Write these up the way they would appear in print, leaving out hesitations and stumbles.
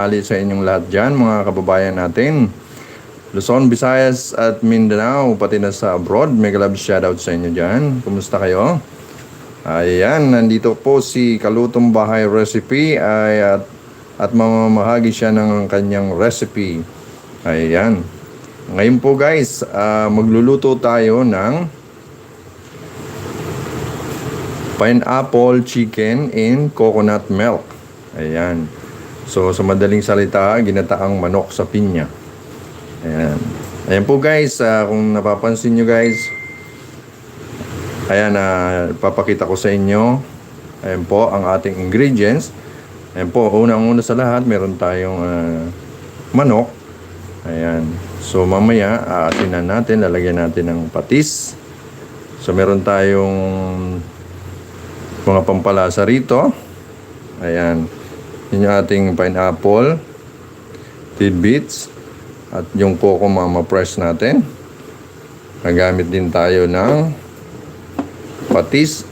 Ali sa inyong lahat dyan, mga kababayan natin. Luzon, Visayas at Mindanao, pati na sa abroad. Mega love shoutout sa inyo dyan. Kumusta kayo? Ayan, nandito po si Kalutong Bahay Recipe at mamamahagi siya ng kanyang recipe. Ayan. Ngayon po guys, magluluto tayo ng pineapple chicken in coconut milk. Ayan. So, sa madaling salita, ginataang manok sa pinya. Ayan. Ayan po guys, kung napapansin nyo guys, ayan, papakita ko sa inyo. Ayan po ang ating ingredients. Ayan po, unang-una sa lahat, meron tayong manok. Ayan. So, mamaya, aatinan natin, lalagyan natin ng patis. So, meron tayong mga pampalasa rito. Ayan. Yun yung ating pineapple, tidbits, at yung coco mama press natin. Nagamit din tayo ng patis,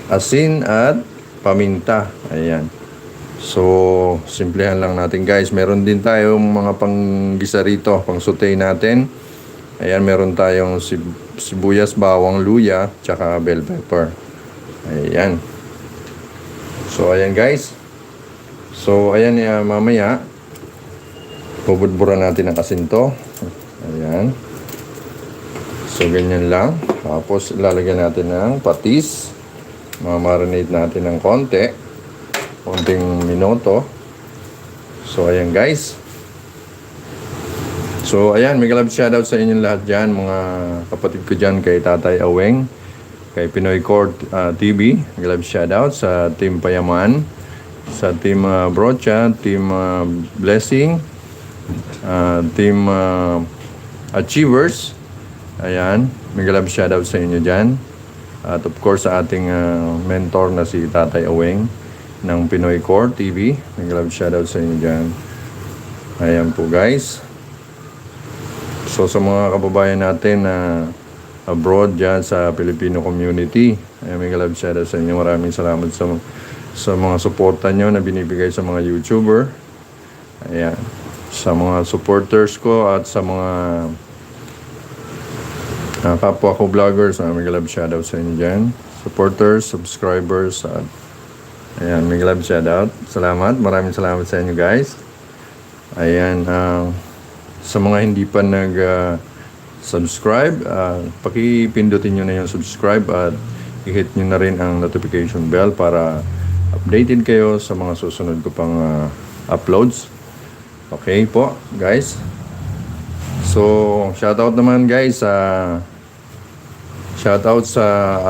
asin, at paminta. Ayan. So, simplihan lang natin guys. Meron din tayong mga panggisa rito, pang saute natin. Ayan, meron tayong sibuyas, bawang, luya, tsaka bell pepper. Ayan. So, ayan guys. So, ayan, mamaya, bubudburan natin ang asin to. Ayan. So, ganyan lang. Tapos, lalagyan natin ng patis. Mamarinate natin ng konting minuto. So, ayan guys. So, ayan, mega love shoutout sa inyong lahat dyan, mga kapatid ko dyan, kay Tatay Aweng, kay Pinoy Court TV. Mega love shoutout sa Team Payaman, sa Team Brocha, Team Blessing, Team Achievers. Ayan, mega love shoutout sa inyo dyan. At of course sa ating mentor na si Tatay Aweng ng Pinoy Court TV. Mega love shoutout sa inyo dyan. Ayan po guys. So sa mga kababayan natin na abroad dyan sa Filipino community, ayan, mega love shoutout sa inyo. Maraming salamat sa mga suporta nyo na binibigay sa mga YouTuber. Ayan. Sa mga supporters ko at sa mga kapwa ko vloggers, mega love shoutout sa inyo dyan. Supporters, subscribers, at ayan, mega love shoutout. Salamat, maraming salamat sa inyo guys. Ayan, sa mga hindi pa subscribe, pakipindutin nyo na yung subscribe at i-hit nyo na rin ang notification bell para updated kayo sa mga susunod ko pang uploads. Okay po guys. So, shoutout naman guys, shoutout sa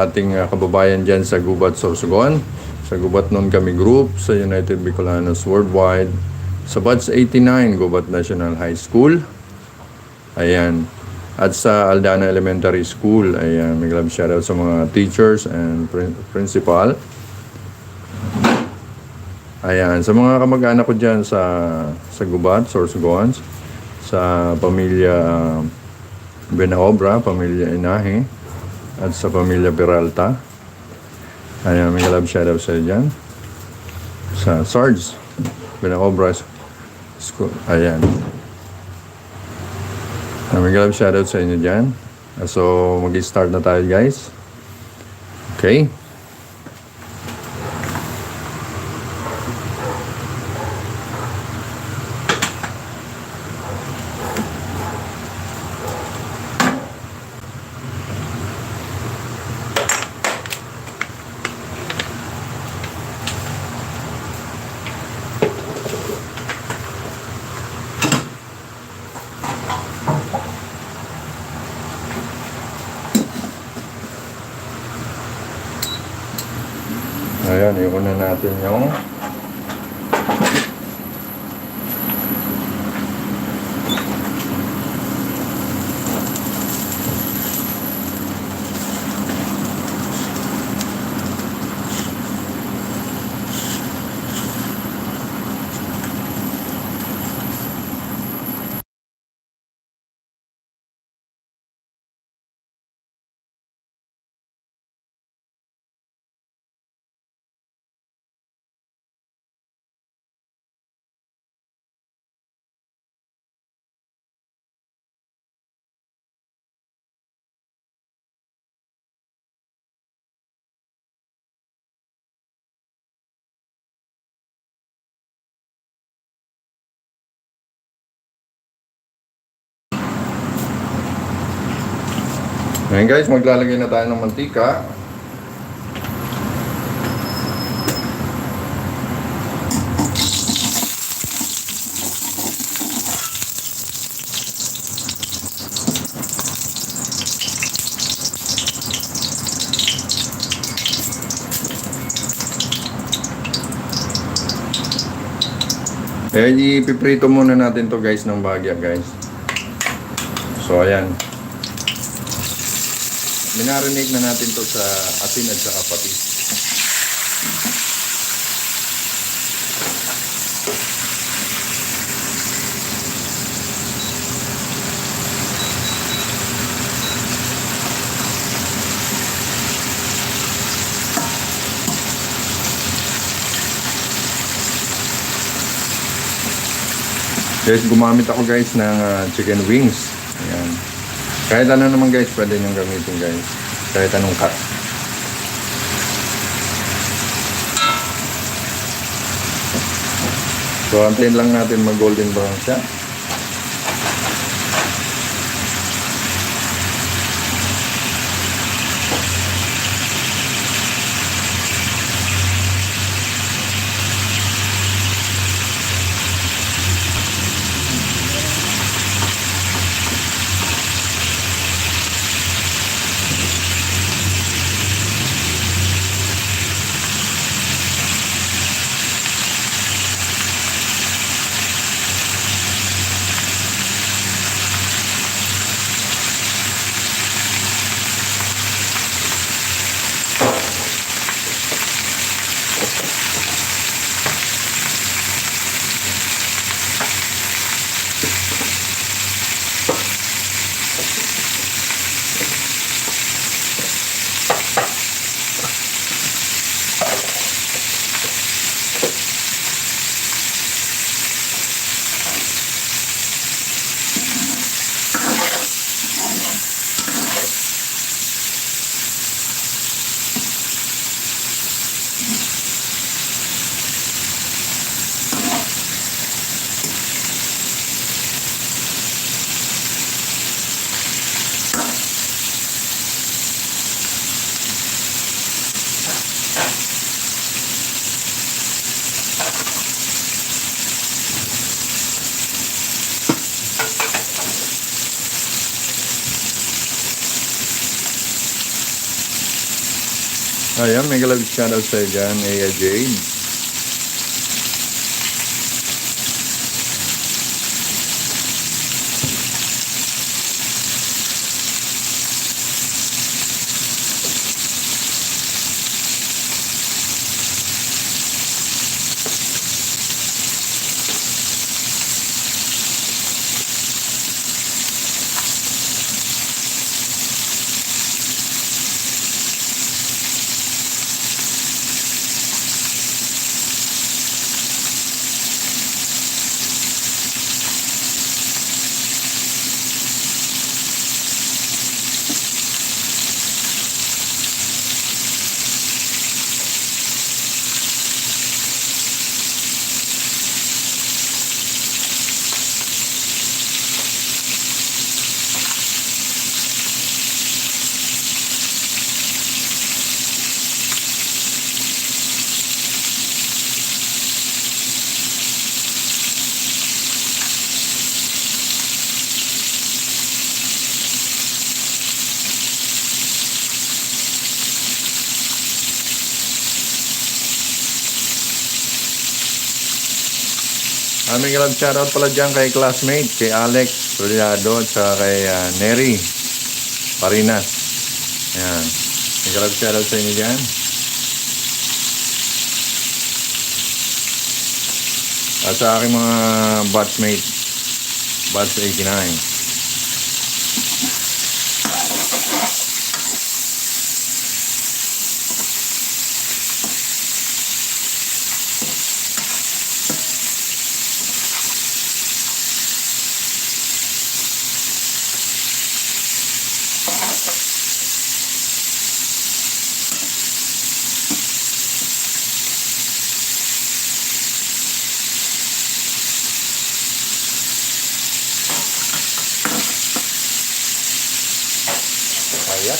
ating kababayan dyan sa Gubat, Sorsogon, sa Gubat Non Kami Group, sa United Bicolanos Worldwide, sa Batch 89 Gubat National High School. Ayan. At sa Aldana Elementary School. Ayan, may love shoutout sa mga teachers and principal. Ayan, sa mga kamag-anak ko dyan sa Gubat, Sorsogon, sa pamilya Benaobra, pamilya Inahe, at sa pamilya Peralta. Ayan, may love shoutout sa dyan. Sa Sarge Benaobra School. Ayan. May love shoutout sa inyo dyan. So, mag-start na tayo guys. Okay. Ayan, iuna natin yung Ngayon guys, maglalagay na tayo ng mantika. Ipiprito muna natin to guys ng bagya guys. So ayan. Minarinate na natin to sa asin at saka patis. Guys, gumamit ako guys ng chicken wings. Ayan. Kahit ano naman guys, pwede nyo gamitin guys. Kahit anong cut. So, antayin lang natin mag golden brown siya. Ayan, may galab shoutout sa'yo dyan, Aya Jade. Aming love shoutout pala dyan kay classmate, kay Alex Soliado at saka kay Neri Parinas. Ayan. May love shoutout sa inyo dyan. At sa aking mga batchmate, batch 89.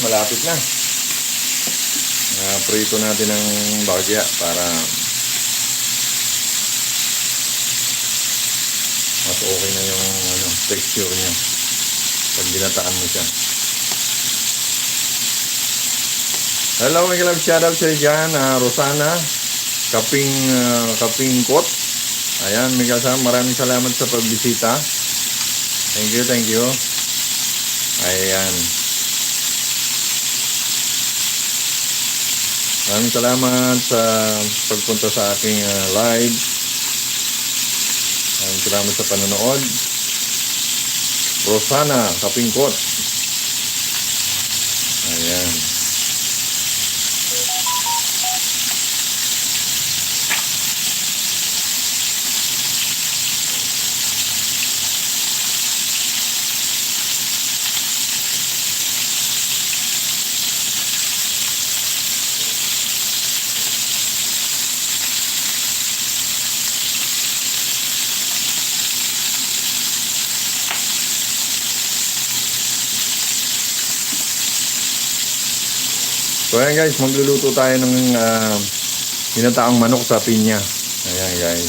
malapit na. Prito natin ng bagya para mas okay na yung texture niya pag ginataan mo siya. Hello, mga kalab, shoutout sa dyan, Rosana Kapingkot. Ayan, may kasama, maraming salamat sa pagbisita. Thank you. Ayan, maraming salamat sa pagpunta sa aking live. Maraming salamat sa panonood. Rosana Kapingkot. Ayan. So ayan guys, magluluto tayo ng ginataang manok sa pinya. Ayan guys.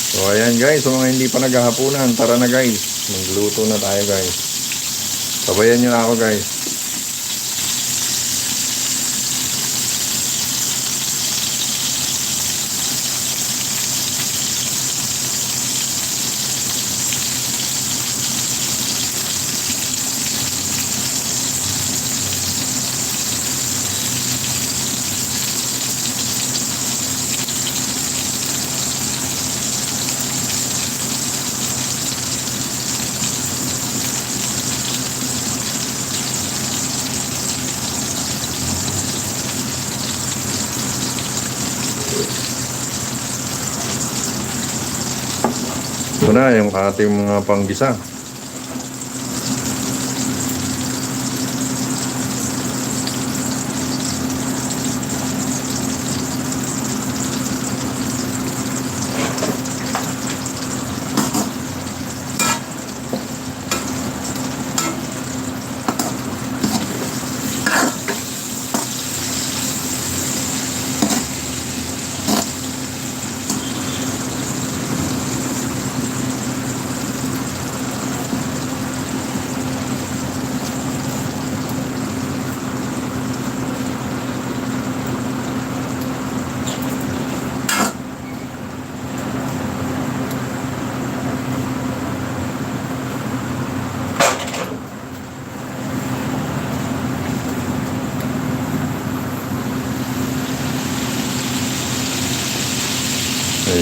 So ayan guys, so mga hindi pa naghahapunan, tara na guys. Magluluto na tayo guys. Sabayan nyo na ako guys. Ito na yung ating mga panggisa.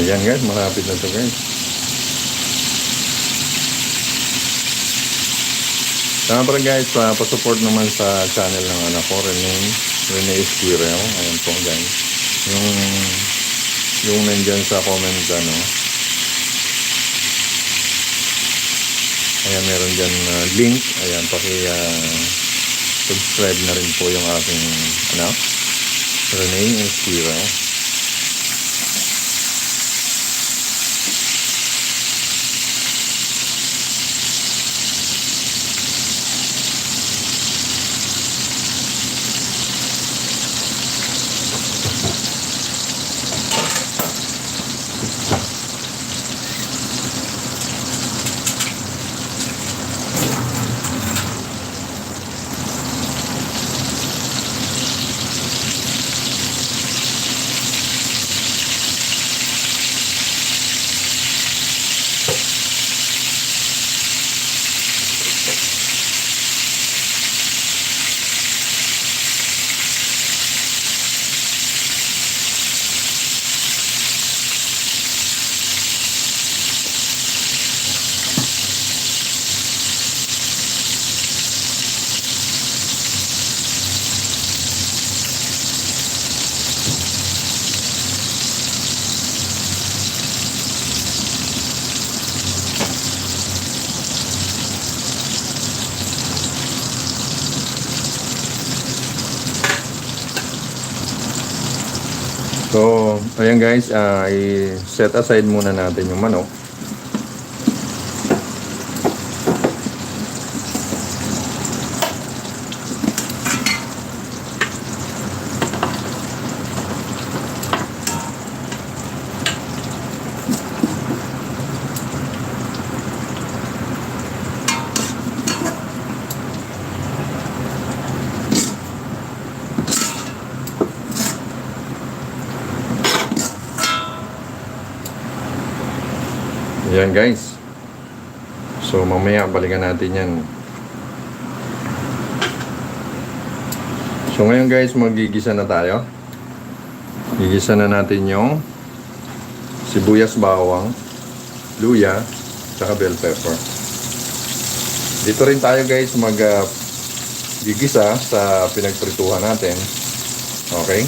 Ayan guys, malapit na ito guys. Tama pa rin guys, pa-support naman sa channel ng anak ko, Rene Esquirel. Ayan po guys. Yung nandyan sa comment ayan, meron dyan link. Ayan, subscribe na rin po yung aking anak, Rene Esquirel. So, ayan guys, i-set aside muna natin yung manok. Ayan guys. So mamaya balikan natin yan. So ngayon guys, magigisa na tayo. Gigisa na natin yung sibuyas, bawang, luya, saka bell pepper. Dito rin tayo guys gigisa sa pinagprituhan natin. Okay?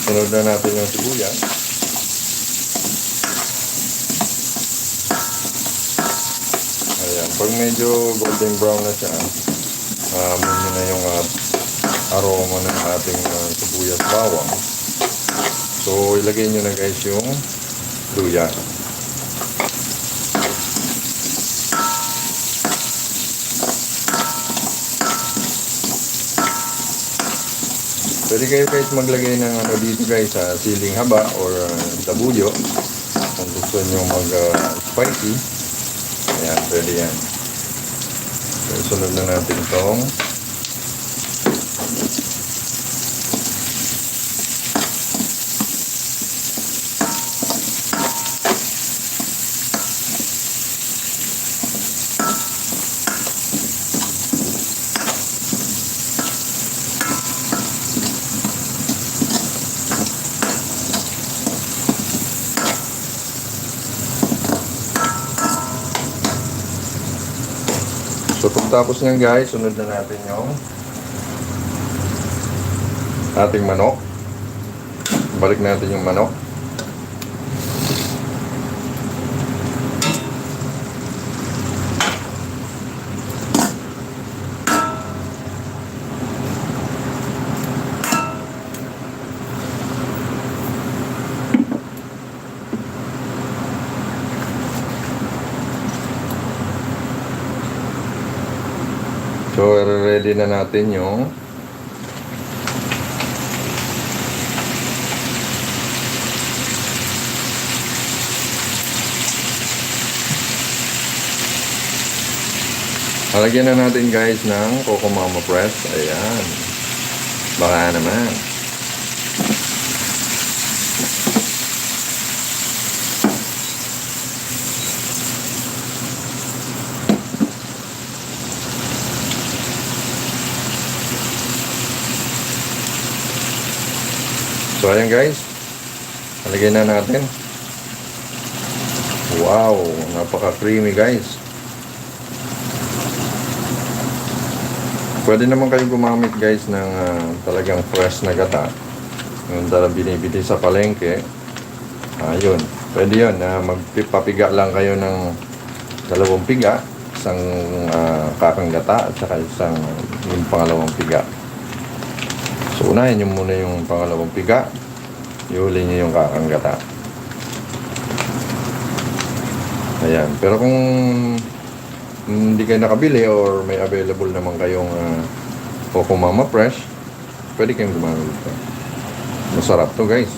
Sunod na natin yung sibuyas. Ayan. Pag medyo golden brown na siya, amoy na yung aroma ng ating sibuyas bawang. So, ilagay nyo na guys yung luya. Pwede kayo guys maglagay ng dito guys sa siling haba or dabuyo kung gusto nyo spicy. Ayan, pwede yan. So, sunod na natin itong So pagtapos nyan guys, sunod na natin yung ating manok. Balik natin yung manok. So, ready na natin yung lalagyan na natin guys ng Coco Mama Press. Ayan. Baka naman. So ayan guys, halagay na natin. Wow, napaka-creamy guys. Pwede naman kayo gumamit guys ng talagang fresh na gata. Yung talagang binibili sa palengke. Ayun, pwede yun. Magpapiga lang kayo ng 2 piga. Isang kakang gata at saka isang yung pangalawang piga. So, unahin nyo muna yung pangalawang piga. Ihuli nyo yung kakang gata. Ayan. Pero kung hindi kayo nakabili or may available naman kayong Coco Mama Fresh, pwede kayong gumamit ito. Masarap to guys.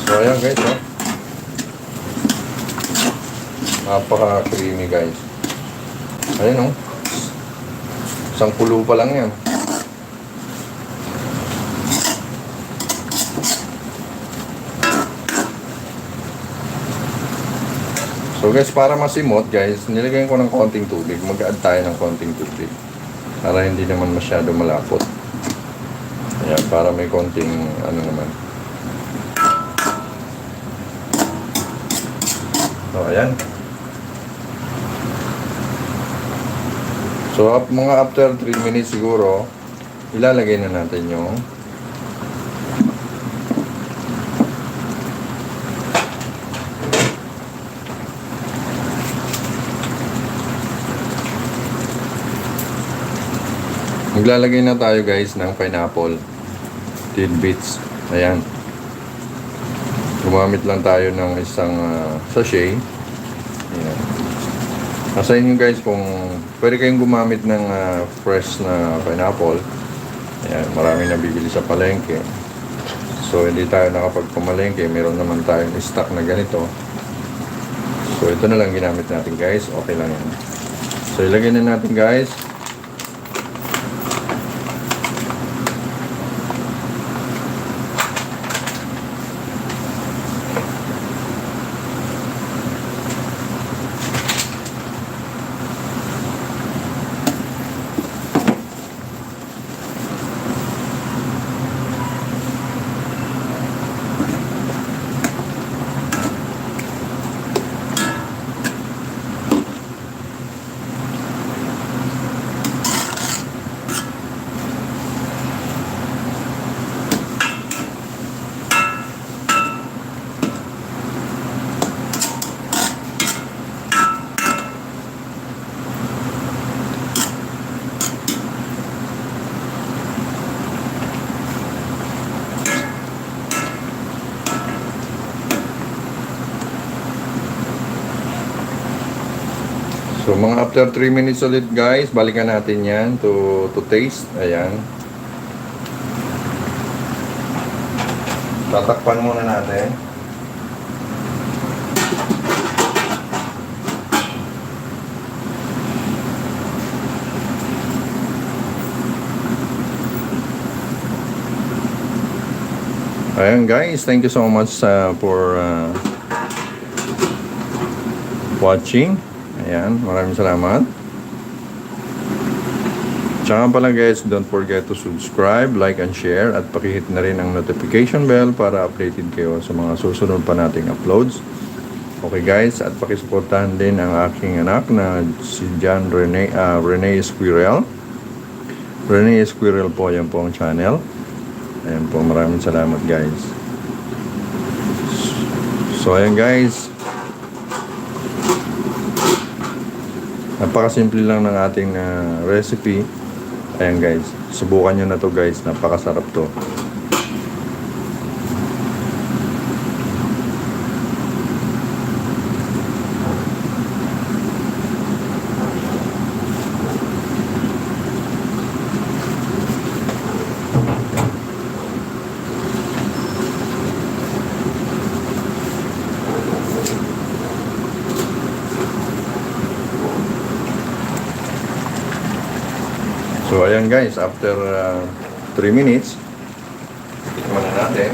So ayan guys, napaka-creamy guys. Ayun isang kulo pa lang yan. So guys, para masimot guys, nilagyan ko ng konting tubig. Mag-add tayo ng konting tubig. Para hindi naman masyado malapot. Ayan, para may konting ano naman. So ayan. So mga after 3 minutes siguro, ilalagay na natin yung maglalagay na tayo guys ng pineapple tidbits. Ayan. Gumamit lang tayo ng isang sachet. Ayan. Nasa inyo guys kung pwede kayong gumamit ng fresh na pineapple. Ayan, marami nabibili sa palengke. So hindi tayo nakapagpamalengke, meron naman tayong stock na ganito. So ito na lang ginamit natin guys, okay lang yan. So ilagay na natin guys. So mga after 3 minutes ulit guys, balikan natin yan to taste. Ayan. Tatakpan muna natin. Ayan guys, thank you so much for watching. Ayan, maraming salamat. Tsaka pala guys, don't forget to subscribe, like, and share. At pakihit na rin ang notification bell para updated kayo sa mga susunod pa nating uploads. Okay guys, at pakisuportahan din ang aking anak na si John Rene Esquirel. Rene Esquirel po, yan po ang channel. Ayan po, maraming salamat guys. So ayan guys, napakasimple lang ng ating recipe. Ayan guys, subukan nyo na to guys, napakasarap to. So ayan guys, after 3 minutes, tikman na natin.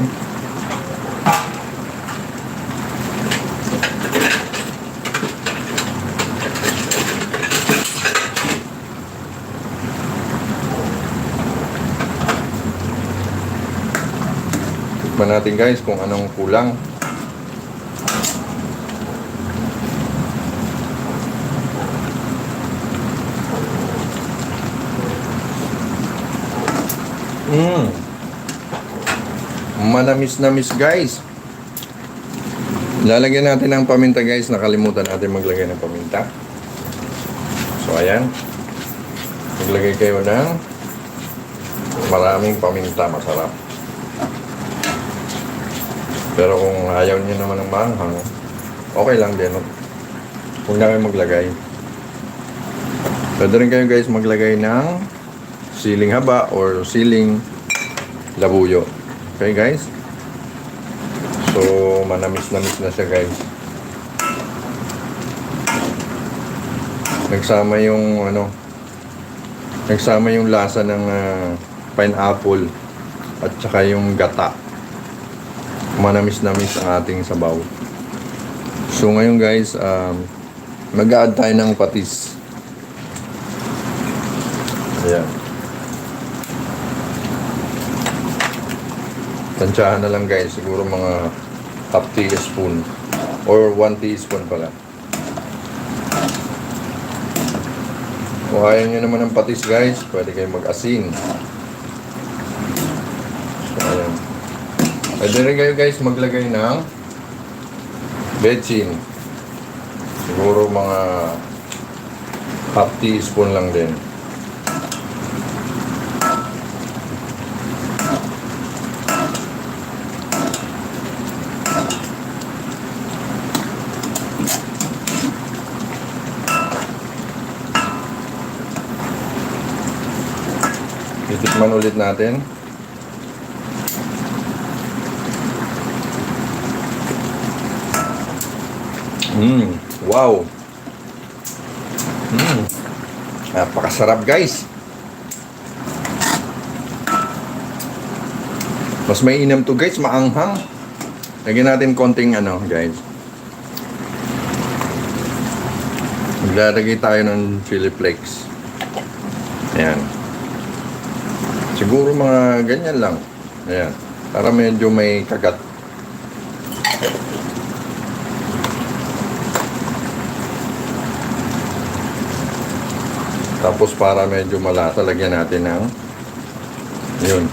Tikman natin guys kung anong kulang. Manamis-namis guys. Lalagyan natin ng paminta guys. Nakalimutan natin maglagay ng paminta. So ayan. Maglagay kayo ng maraming paminta, masarap. Pero kung ayaw niyo naman ng maanghang, okay lang din. Huwag na kayo maglagay. Pwede rin kayo guys maglagay ng siling haba or siling labuyo. Okay guys? So manamis-namis na siya guys. Nagsama yung nagsama yung lasa ng pineapple at saka yung gata. Manamis-namis ang ating sabaw. So ngayon guys, mag-a-add tayo ng patis. Ayan. Tansyahan na lang guys, siguro mga half teaspoon or 1 teaspoon pala. Kung ayaw nyo naman ng patis guys, pwede kayong mag-asin. So, ayan. Pwede rin kayo guys maglagay ng betsin. Siguro mga half teaspoon lang din. Titikman ulit natin. Wow. Napakasarap guys. Mas may inam to guys, maanghang. Lagyan natin konting guys. Maglalagay tayo ng chili flakes. Ayan. Siguro mga ganyan lang. Ayan. Para medyo may kagat. Tapos para medyo malasa, lagyan natin ng yun,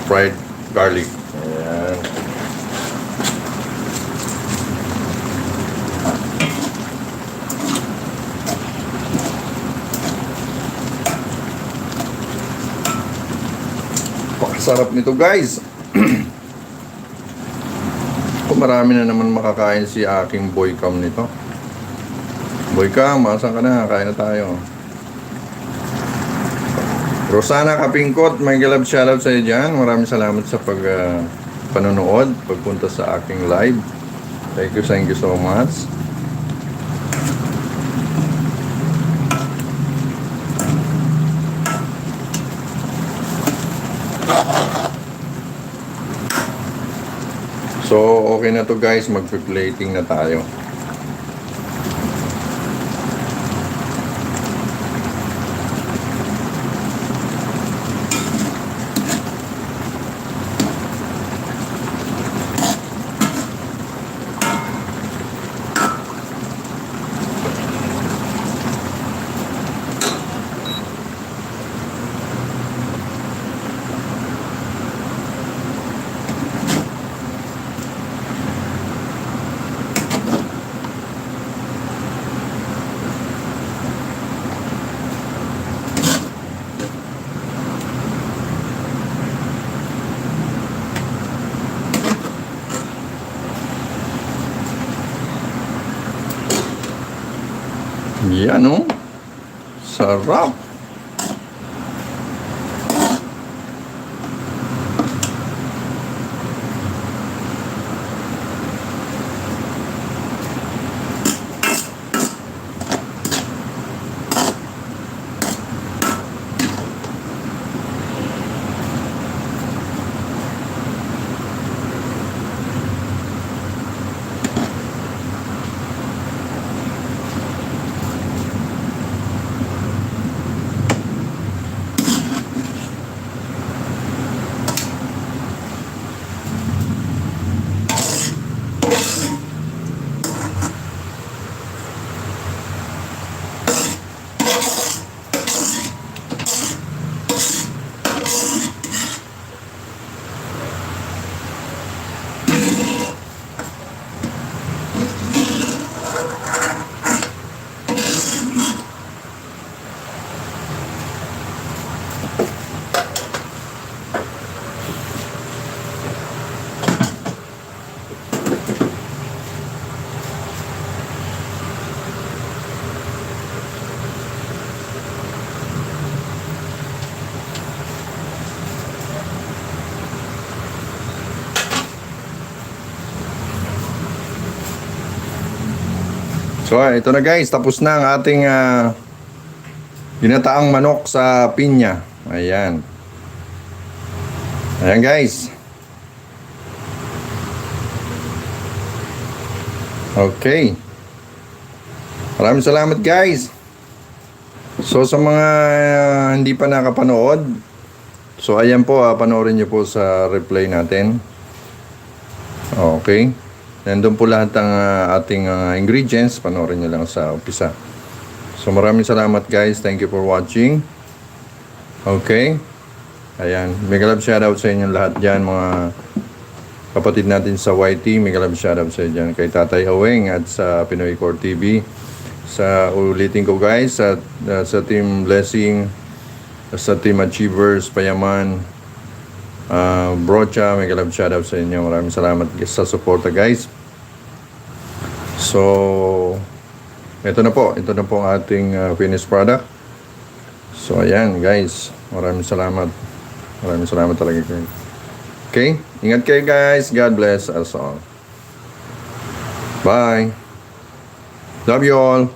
fried garlic. Ayan. Pakasarap nito guys. Kung marami na naman makakain si aking boy cam nito. Boy cam, maasan ka na? Kain na tayo. Rosana Kapingkot, may galab shoutout sa iyo dyan. Maraming salamat sa panonood, pagpunta sa aking live. Thank you so much. So, okay na to guys, magpi-plating na tayo. Yan oh. Sarap. So, ito na guys, tapos na ang ating ginataang manok sa pinya. Ayan. Ayan guys. Okay. Maraming salamat guys. So sa mga hindi pa nakapanood, so ayan po, panoorin nyo po sa replay natin. Okay. Nandun po lahat ng ating ingredients. Panoorin nyo lang sa umpisa. So maraming salamat guys. Thank you for watching. Okay. Ayan. Mega love shoutout sa inyong lahat dyan, mga kapatid natin sa YT. Mega love shoutout sa dyan kay Tatay Aweng at sa Pinoy Core TV. Sa ulitin ko guys, sa Team Blessing, sa Team Achievers, Payaman, Brocha, mega love shoutout sa inyo. Maraming salamat sa suporta guys. So, ito na po ang ating finished product. So, ayan guys, maraming salamat talaga guys. Okay, ingat kayo guys. God bless us all. Bye. Love you all.